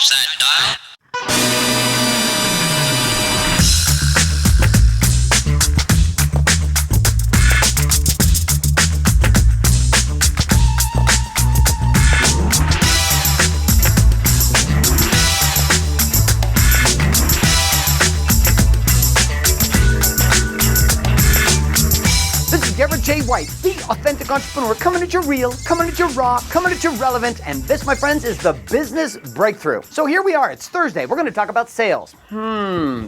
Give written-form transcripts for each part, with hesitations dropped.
Watch that dial. Garrett J. White, the authentic entrepreneur, coming at you real, coming at you raw, coming at you relevant, and this, my friends, is the Business Breakthrough. So here we are, it's Thursday, we're going to talk about sales.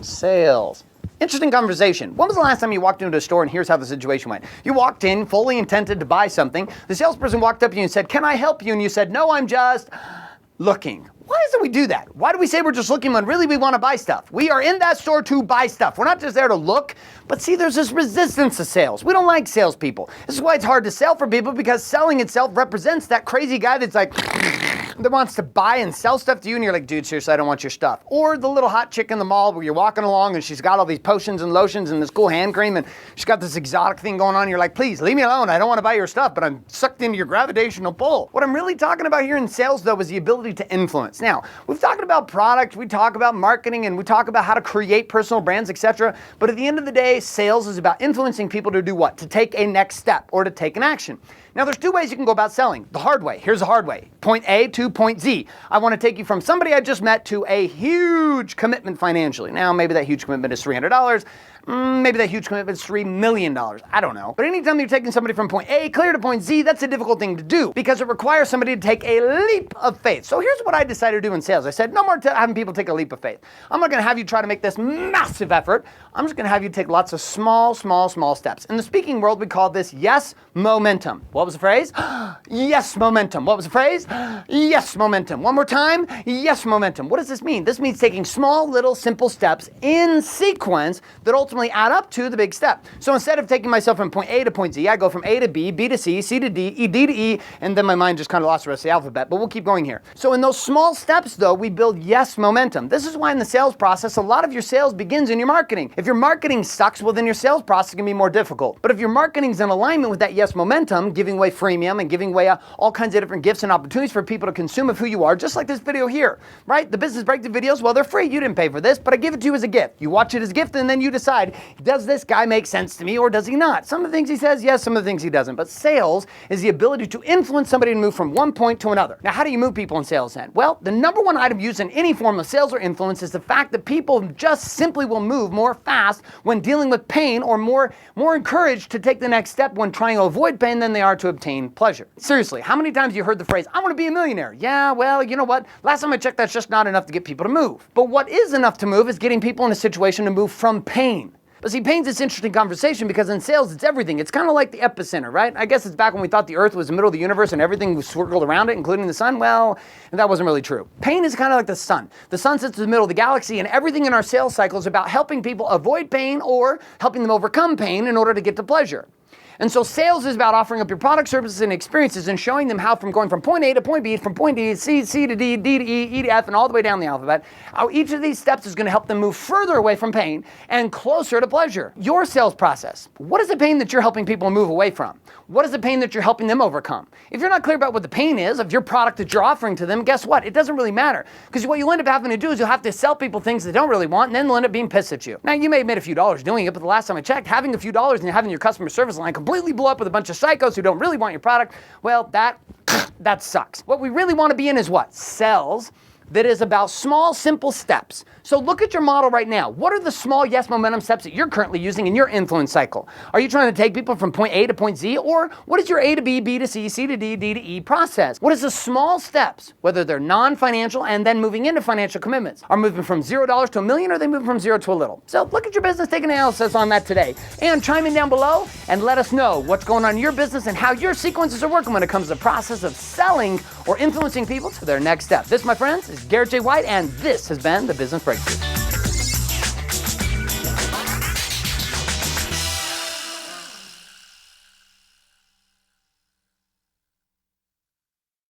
Sales. Interesting conversation. When was the last time you walked into a store and here's how the situation went? You walked in fully intended to buy something, the salesperson walked up to you and said, "Can I help you?" And you said, "No, I'm just looking." Why doesn't we do that? Why do we say we're just looking when really we want to buy stuff? We are in that store to buy stuff. We're not just there to look. But see, there's this resistance to sales. We don't like salespeople. This is why it's hard to sell for people, because selling itself represents that crazy guy that's like, that wants to buy and sell stuff to you, and you're like, "Dude, seriously, I don't want your stuff." Or the little hot chick in the mall where you're walking along and she's got all these potions and lotions and this cool hand cream and she's got this exotic thing going on. You're like, "Please, leave me alone. I don't want to buy your stuff, but I'm sucked into your gravitational pull." What I'm really talking about here in sales, though, is the ability to influence. Now, we've talked about product, we talk about marketing, and we talk about how to create personal brands, etc. But at the end of the day, sales is about influencing people to do what? To take a next step or to take an action. Now, there's two ways you can go about selling. The hard way. Here's the hard way. Point A to point Z. I want to take you from somebody I just met to a huge commitment financially. Now, maybe that huge commitment is $300. Maybe that huge commitment is $3 million. I don't know. But anytime you're taking somebody from point A clear to point Z, that's a difficult thing to do because it requires somebody to take a leap of faith. So here's what I decided to do in sales. I said, no more having people take a leap of faith. I'm not going to have you try to make this massive effort. I'm just going to have you take lots of small steps. In the speaking world, we call this yes momentum. What was the phrase? Yes momentum. What was the phrase? Yes momentum. One more time. Yes momentum. What does this mean? This means taking small, little, simple steps in sequence that ultimately add up to the big step. So instead of taking myself from point A to point Z, I go from A to B, B to C, C to D, D to E, and then my mind just kind of lost the rest of the alphabet, but we'll keep going here. So in those small steps, though, we build yes momentum. This is why in the sales process, a lot of your sales begins in your marketing. If your marketing sucks, well, then your sales process can be more difficult. But if your marketing's in alignment with that yes momentum, giving away freemium and giving away all kinds of different gifts and opportunities for people to consume of who you are, just like this video here, right? The Business Breakthrough videos, well, they're free. You didn't pay for this, but I give it to you as a gift. You watch it as a gift, and then you decide, does this guy make sense to me or does he not? Some of the things he says, yes, some of the things he doesn't. But sales is the ability to influence somebody to move from one point to another. Now, how do you move people in sales then? Well, the number one item used in any form of sales or influence is the fact that people just simply will move more fast when dealing with pain or more encouraged to take the next step when trying to avoid pain than they are to obtain pleasure. Seriously, how many times have you heard the phrase, "I want to be a millionaire"? Yeah, well, you know what? Last time I checked, that's just not enough to get people to move. But what is enough to move is getting people in a situation to move from pain. But see, pain's this interesting conversation because in sales, it's everything. It's kind of like the epicenter, right? I guess it's back when we thought the Earth was the middle of the universe and everything was swirled around it, including the sun. Well, that wasn't really true. Pain is kind of like the sun. The sun sits in the middle of the galaxy, and everything in our sales cycle is about helping people avoid pain or helping them overcome pain in order to get to pleasure. And so sales is about offering up your product, services, and experiences and showing them how from going from point A to point B, from point D to C, C to D, D to E, E to F, and all the way down the alphabet, how each of these steps is going to help them move further away from pain and closer to pleasure. Your sales process. What is the pain that you're helping people move away from? What is the pain that you're helping them overcome? If you're not clear about what the pain is of your product that you're offering to them, guess what? It doesn't really matter. Because what you'll end up having to do is you'll have to sell people things they don't really want, and then they'll end up being pissed at you. Now, you may have made a few dollars doing it, but the last time I checked, having a few dollars and having your customer service line completely blow up with a bunch of psychos who don't really want your product, well, that sucks. What we really want to be in is what? Sales that is about small, simple steps. So look at your model right now. What are the small yes momentum steps that you're currently using in your influence cycle? Are you trying to take people from point A to point Z? Or what is your A to B, B to C, C to D, D to E process? What is the small steps, whether they're non-financial and then moving into financial commitments? Are moving from $0 to $1 million, or are they moving from zero to a little? So look at your business, take an analysis on that today. And chime in down below and let us know what's going on in your business and how your sequences are working when it comes to the process of selling or influencing people to their next step. This, my friends, is Garrett J. White, and this has been The Business Breakthrough.